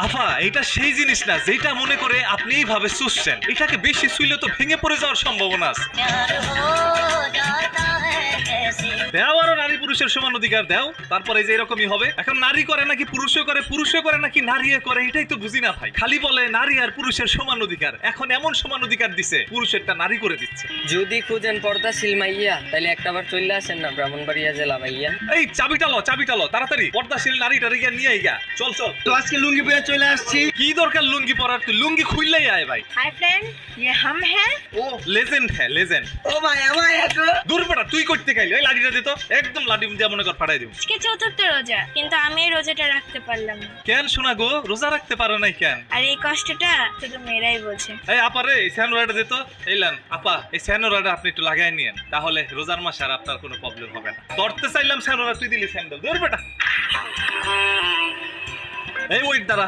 আফা এটা সেই জিনিস না যেটা মনে করে আপনি এইভাবে চুষছেন, এটাকে বেশি শুইলে তো ভেঙে পড়ে যাওয়ার সম্ভাবনা আছে। দেও আরো নারী পুরুষের সমান অধিকার দেও, তারপরে যে এরকমই হবে। এখন নারী করে নাকি পুরুষও করে, পুরুষও করে নাকি নারীও করে, এটাই তো বুঝি না ভাই। খালি বলে নারী আর পুরুষের সমান অধিকার, এখন এমন সমান অধিকার দিছে পুরুষেরটা নারী করে দিচ্ছে। যদি খুঁজেন পর্দাশীল মাইয়া তাহলে একটাবার চলে আসেন না ব্রাহ্মণবাড়িয়া জেলা ভাইয়া। এই চাবিটা লো তাড়াতাড়ি, পর্দাশীল নারীটা রেগে নিয়ে আইগা, চল চল। তো আজকে লুঙ্গি পরে চলে আসছি। কি দরকার লুঙ্গি পরার, তুই লুঙ্গি খুললেই আয় ভাই। हाय फ्रेंड, ये हम हैं। ও লেজেন্ড হ্যাঁ লেজেন্ড। ও ভাই আমার এত দূর বেটা, তুই করতে গেলি ওই লাঠিটা দিত, একদম লাঠি দিয়ে মনে কর ফাটাই দিব। আজকে চতুর্থ রোজা, কিন্তু আমি এই রোজাটা রাখতে পারলাম না। কেন শোনা গো, রোজা রাখতে পারো নাই কেন? আর এই কষ্টটা শুধু মেয়েরাই বোঝে। এই আপা রে, এই স্যানোরাটা দিত। এইলান আপা, এই স্যানোরাটা আপনি একটু লাগাই নিয়েন, তাহলে রোজার মাসে আর আপনার কোনো প্রবলেম হবে না। ধরতে চাইলাম স্যানোরা, তুই দিলি স্যান্ডেল। দূর বেটা। এই ওইট দ্বারা